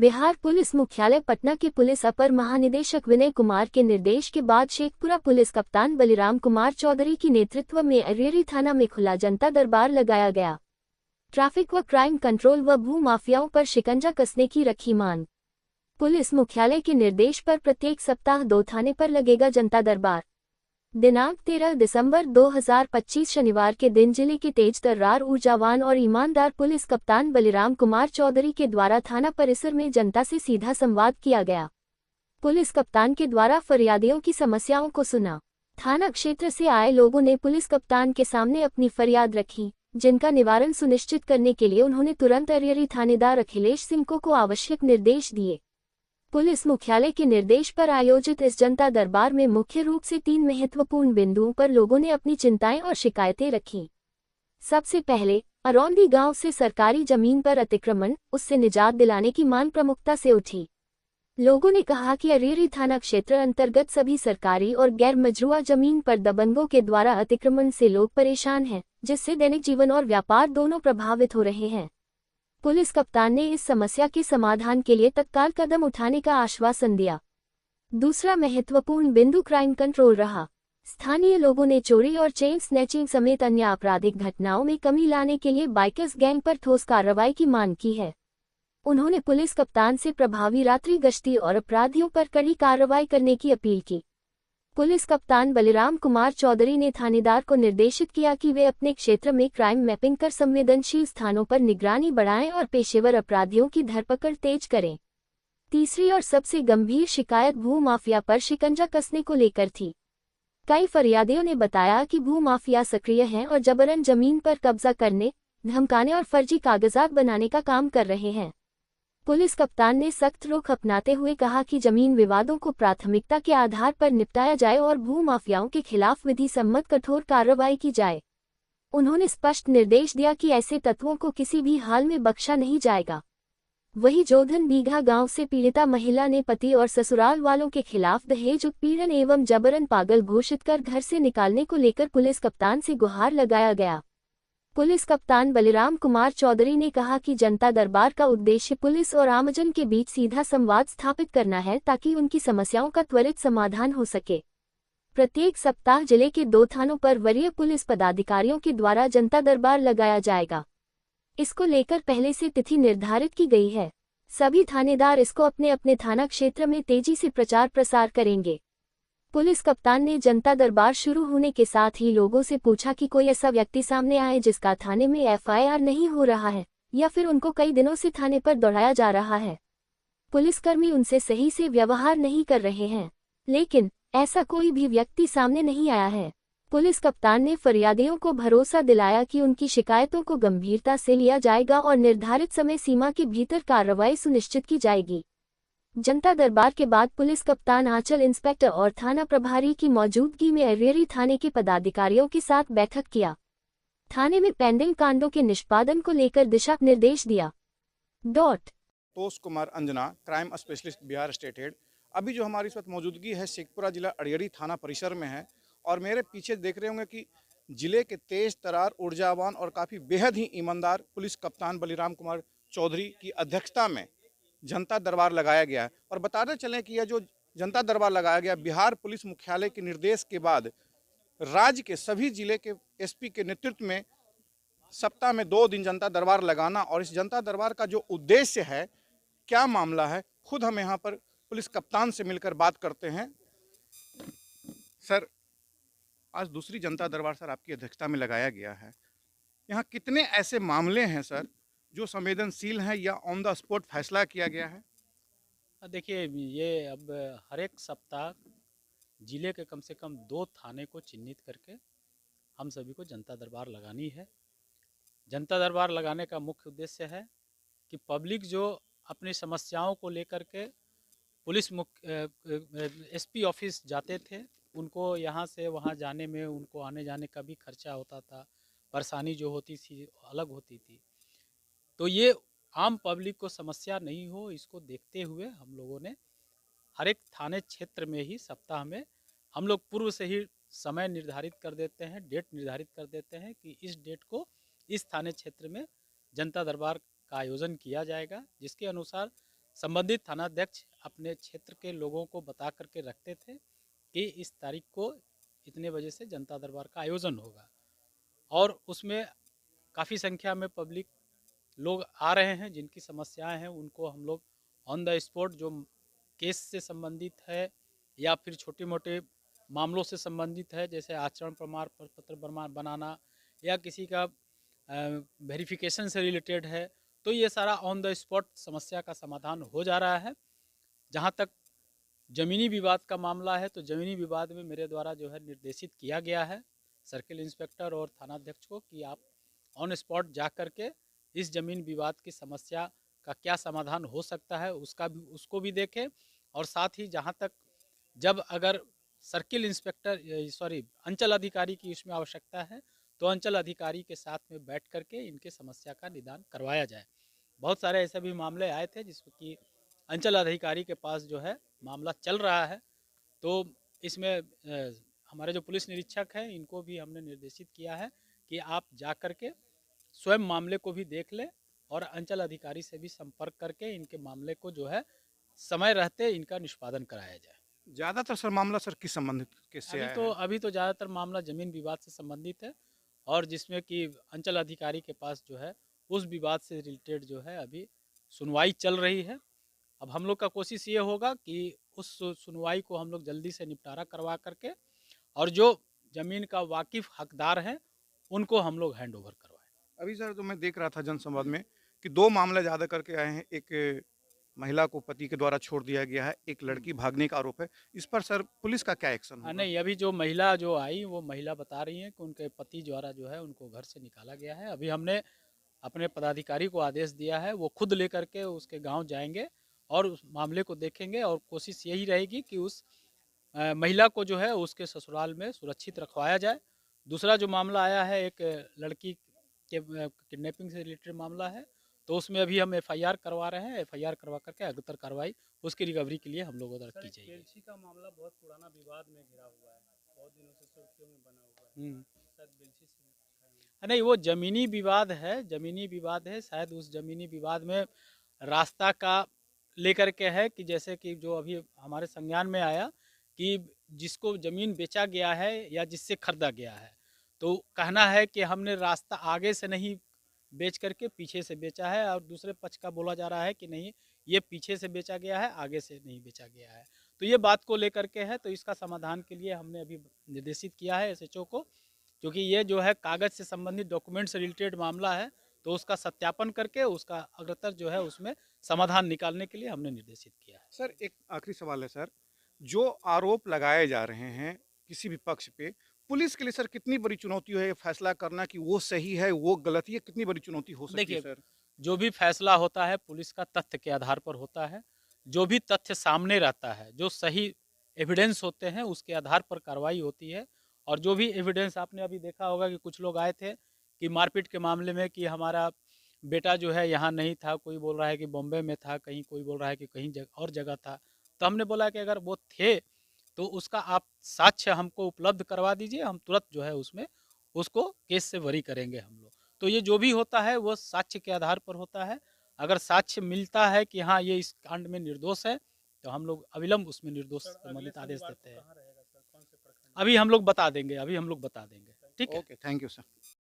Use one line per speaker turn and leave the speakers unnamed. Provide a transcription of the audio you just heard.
Bihar police मुख्यालय पटना के police अपर महानिदेशक विनय कुमार के निर्देश के बाद शेखपुरा पुलिस कप्तान बलिराम कुमार चौधरी की नेतृत्व में अरियरी थाना में खुला जनता दरबार लगाया गया। ट्रैफिक व क्राइम कंट्रोल व भू माफियाओं पर शिकंजा कसने की रखी मांग। पुलिस मुख्यालय के निर्देश पर प्रत्येक सप्ताह 2 थाने पर लगेगा जनता दरबार। दिनांक 13 दिसंबर 2025 शनिवार के दिन जिले के तेज तर्रार ऊर्जावान और ईमानदार पुलिस कप्तान बलिराम कुमार चौधरी के द्वारा थाना परिसर में जनता से सीधा संवाद किया गया। पुलिस कप्तान के द्वारा फरियादियों की समस्याओं को सुना। थाना क्षेत्र से आए लोगों ने पुलिस कप्तान के सामने अपनी फरियाद रखी, जिनका निवारण सुनिश्चित करने के लिए उन्होंने तुरंत अरियरी थानेदार अखिलेश सिंह को आवश्यक निर्देश दिए। पुलिस मुख्यालय के निर्देश पर आयोजित इस जनता दरबार में मुख्य रूप से 3 महत्वपूर्ण बिंदुओं पर लोगों ने अपनी चिंताएं और शिकायतें रखीं। सबसे पहले अरौंदी गांव से सरकारी जमीन पर अतिक्रमण, उससे निजात दिलाने की मांग प्रमुखता से उठी। लोगों ने कहा कि अरियरी थाना क्षेत्र अंतर्गत सभी सरकारी और गैर मजरूआ जमीन पर दबंगों के द्वारा अतिक्रमण से लोग परेशान हैं, जिससे दैनिक जीवन और व्यापार दोनों प्रभावित हो रहे हैं। पुलिस कप्तान ने इस समस्या के समाधान के लिए तत्काल कदम उठाने का आश्वासन दिया। दूसरा महत्वपूर्ण बिंदु क्राइम कंट्रोल रहा। स्थानीय लोगों ने चोरी और चेन स्नैचिंग समेत अन्य आपराधिक घटनाओं में कमी लाने के लिए बाइकर्स गैंग पर ठोस कार्रवाई की मांग की है। उन्होंने पुलिस कप्तान से प्रभावी रात्रि गश्ती और अपराधियों पर कड़ी कार्रवाई करने की अपील की। पुलिस कप्तान बलिराम कुमार चौधरी ने थानेदार को निर्देशित किया कि वे अपने क्षेत्र में क्राइम मैपिंग कर संवेदनशील स्थानों पर निगरानी बढ़ाएं और पेशेवर अपराधियों की धरपकड़ तेज करें। तीसरी और सबसे गंभीर शिकायत भू माफिया पर शिकंजा कसने को लेकर थी। कई फरियादियों ने बताया कि भू माफिया सक्रिय हैं और जबरन जमीन पर कब्जा करने, धमकाने और फर्जी कागजात बनाने का काम कर रहे हैं। पुलिस कप्तान ने सख्त रुख अपनाते हुए कहा कि जमीन विवादों को प्राथमिकता के आधार पर निपटाया जाए और भू माफियाओं के खिलाफ विधि सम्मत कठोर कार्रवाई की जाए। उन्होंने स्पष्ट निर्देश दिया कि ऐसे तत्वों को किसी भी हाल में बख्शा नहीं जाएगा। वहीं जोधन बीघा गांव से पीड़िता महिला ने पति और ससुराल वालों के खिलाफ दहेज उत्पीड़न एवं जबरन पागल घोषित कर घर से निकालने को लेकर पुलिस कप्तान से गुहार लगाया गया। पुलिस कप्तान बलिराम कुमार चौधरी ने कहा कि जनता दरबार का उद्देश्य पुलिस और आमजन के बीच सीधा संवाद स्थापित करना है ताकि उनकी समस्याओं का त्वरित समाधान हो सके। प्रत्येक सप्ताह जिले के 2 थानों पर वरीय पुलिस पदाधिकारियों के द्वारा जनता दरबार लगाया जाएगा। इसको लेकर पहले से तिथि निर्धारित की गई है। सभी थानेदार इसको अपने अपने थाना क्षेत्र में तेजी से प्रचार प्रसार करेंगे। पुलिस कप्तान ने जनता दरबार शुरू होने के साथ ही लोगों से पूछा कि कोई ऐसा व्यक्ति सामने आए जिसका थाने में एफआईआर नहीं हो रहा है या फिर उनको कई दिनों से थाने पर दौड़ाया जा रहा है। पुलिसकर्मी उनसे सही से व्यवहार नहीं कर रहे हैं, लेकिन ऐसा कोई भी व्यक्ति सामने नहीं आया है। पुलिस कप्तान ने फरियादियों को भरोसा दिलाया कि उनकी शिकायतों को गंभीरता से लिया जाएगा और निर्धारित समय सीमा के भीतर कार्रवाई सुनिश्चित की जाएगी। जनता दरबार के बाद पुलिस कप्तान आंचल इंस्पेक्टर और थाना प्रभारी की मौजूदगी में अरियरी थाने के पदाधिकारियों के साथ बैठक किया। थाने में पेंडिंग कांडों के निष्पादन को लेकर दिशा निर्देश दिया।
तोष Kumar Anjana, crime specialist Bihar state head. अभी जो हमारी इस वक्त मौजूदगी है शेखपुरा जिला अरियरी थाना परिसर में है और मेरे पीछे देख रहे होंगे कि जिले के तेज तरार ऊर्जावान और काफ़ी बेहद ही ईमानदार पुलिस कप्तान बलिराम कुमार चौधरी की अध्यक्षता में जनता दरबार लगाया गया है। और बताते चलें कि यह जो जनता दरबार लगाया गया बिहार पुलिस मुख्यालय के निर्देश के बाद राज्य के सभी जिले के एसपी के नेतृत्व में सप्ताह में 2 दिन जनता दरबार लगाना और इस जनता दरबार का जो उद्देश्य है, क्या मामला है, खुद हम यहाँ पर पुलिस कप्तान से मिलकर बात करते हैं। सर, आज दूसरी जनता दरबार सर आपकी अध्यक्षता में लगाया गया है। यहाँ कितने ऐसे मामले हैं सर जो संवेदनशील हैं या ऑन द स्पॉट फैसला किया गया है?
देखिए, ये अब हर एक सप्ताह जिले के कम से कम 2 थाने को चिन्हित करके हम सभी को जनता दरबार लगानी है। जनता दरबार लगाने का मुख्य उद्देश्य है कि पब्लिक जो अपनी समस्याओं को लेकर के पुलिस एसपी ऑफिस जाते थे, उनको यहाँ से वहाँ जाने में उनको आने जाने का भी खर्चा होता था, परेशानी जो होती थी अलग होती थी। तो ये आम पब्लिक को समस्या नहीं हो, इसको देखते हुए हम लोगों ने हर एक थाने क्षेत्र में ही सप्ताह में हम लोग पूर्व से ही समय निर्धारित कर देते हैं, डेट निर्धारित कर देते हैं कि इस डेट को इस थाने क्षेत्र में जनता दरबार का आयोजन किया जाएगा, जिसके अनुसार संबंधित थानाध्यक्ष अपने क्षेत्र के लोगों को बता करके रखते थे कि इस तारीख को इतने बजे से जनता दरबार का आयोजन होगा, और उसमें काफ़ी संख्या में पब्लिक लोग आ रहे हैं। जिनकी समस्याएं हैं उनको हम लोग ऑन द स्पॉट, जो केस से संबंधित है या फिर छोटे मोटे मामलों से संबंधित है, जैसे आचरण प्रमाण पत्र बनाना या किसी का वेरिफिकेशन से रिलेटेड है, तो ये सारा ऑन द स्पॉट समस्या का समाधान हो जा रहा है। जहाँ तक ज़मीनी विवाद का मामला है, तो ज़मीनी विवाद में मेरे द्वारा जो है निर्देशित किया गया है सर्किल इंस्पेक्टर और थानाध्यक्ष को कि आप ऑन स्पॉट जा कर के इस ज़मीन विवाद की समस्या का क्या समाधान हो सकता है उसको भी देखें, और साथ ही जहाँ तक जब अगर सर्किल इंस्पेक्टर अंचल अधिकारी की इसमें आवश्यकता है तो अंचल अधिकारी के साथ में बैठ करके इनके समस्या का निदान करवाया जाए। बहुत सारे ऐसे भी मामले आए थे जिसमें कि अंचल अधिकारी के पास जो है मामला चल रहा है, तो इसमें हमारे जो पुलिस निरीक्षक हैं इनको भी हमने निर्देशित किया है कि आप जा कर के स्वयं मामले को भी देख लें और अंचल अधिकारी से भी संपर्क करके इनके मामले को जो है समय रहते इनका निष्पादन कराया जाए।
ज़्यादातर सर मामला सर किस संबंधित किससे आया है?
अभी तो ज़्यादातर मामला ज़मीन विवाद से संबंधित है, और जिसमें कि अंचल अधिकारी के पास जो है उस विवाद से रिलेटेड जो है अभी सुनवाई चल रही है। अब हम लोग का कोशिश ये होगा कि उस सुनवाई को हम लोग जल्दी से निपटारा करवा करके और जो ज़मीन का वाकिफ हकदार है उनको हम लोग हैंड ओवर करवाएं।
अभी सर तो मैं देख रहा था जनसंवाद में कि 2 मामले ज़्यादा करके आए हैं। एक महिला को पति के द्वारा छोड़ दिया गया है, एक लड़की भागने का आरोप है। इस पर सर पुलिस का क्या एक्शन होगा?
नहीं, अभी जो महिला जो आई वो महिला बता रही हैं कि उनके पति द्वारा जो है उनको घर से निकाला गया है। अभी हमने अपने पदाधिकारी को आदेश दिया है, वो खुद लेकर के उसके गांव जाएंगे और उस मामले को देखेंगे, और कोशिश यही रहेगी कि उस महिला को जो है उसके ससुराल में सुरक्षित रखवाया जाए। दूसरा जो मामला आया है एक लड़की के किडनैपिंग से रिलेटेड मामला है, तो उसमें अभी हम एफआईआर करवा रहे हैं। एफआईआर करवा करके अग्रतर कार्रवाई उसकी रिकवरी के लिए हम लोगों द्वारा की जाएगी।
बेलछी का मामला बहुत पुराना विवाद में घिरा हुआ है, बहुत दिनों से सुर्खियों में बना हुआ है। शायद बेलछी से
नहीं, वो जमीनी विवाद है, जमीनी विवाद है। शायद उस जमीनी विवाद में रास्ता का लेकर के है कि जैसे कि जो अभी हमारे संज्ञान में आया कि जिसको ज़मीन बेचा गया है या जिससे खरीदा गया है, तो कहना है कि हमने रास्ता आगे से नहीं बेच करके पीछे से बेचा है, और दूसरे पक्ष का बोला जा रहा है कि नहीं ये पीछे से बेचा गया है, आगे से नहीं बेचा गया है। तो ये बात को लेकर के है, तो इसका समाधान के लिए हमने अभी निर्देशित किया है एसएचओ को, क्योंकि ये जो है कागज़ से संबंधित डॉक्यूमेंट से रिलेटेड मामला है, तो उसका सत्यापन करके उसका अग्रतर जो है उसमें समाधान निकालने के लिए हमने निर्देशित किया है।
सर एक आखिरी सवाल है सर, जो आरोप लगाए जा रहे हैं किसी भी पक्ष पे, पुलिस के लिए सर कितनी बड़ी चुनौती है ये फैसला करना कि वो सही है वो गलत है, कितनी बड़ी चुनौती हो सकती है
देखिए,
सर?
जो भी फैसला होता है पुलिस का तथ्य के आधार पर होता है। जो भी तथ्य सामने रहता है, जो सही एविडेंस होते हैं उसके आधार पर कार्रवाई होती है। और जो भी एविडेंस आपने अभी देखा होगा कि कुछ लोग आए थे कि मारपीट के मामले में कि हमारा बेटा जो है यहाँ नहीं था, कोई बोल रहा है कि बॉम्बे में था, कहीं कोई बोल रहा है कि कहीं और जगह था। तो हमने बोला कि अगर वो थे तो उसका आप साक्ष्य हमको उपलब्ध करवा दीजिए, हम तुरंत जो है उसमें उसको केस से बरी करेंगे हम लोग। तो ये जो भी होता है वो साक्ष्य के आधार पर होता है। अगर साक्ष्य मिलता है कि हाँ ये इस कांड में निर्दोष है, तो हम लोग अविलंब उसमें निर्दोष संबंधित आदेश देते हैं। अभी हम लोग बता देंगे, ठीक है।
Okay, thank you sir.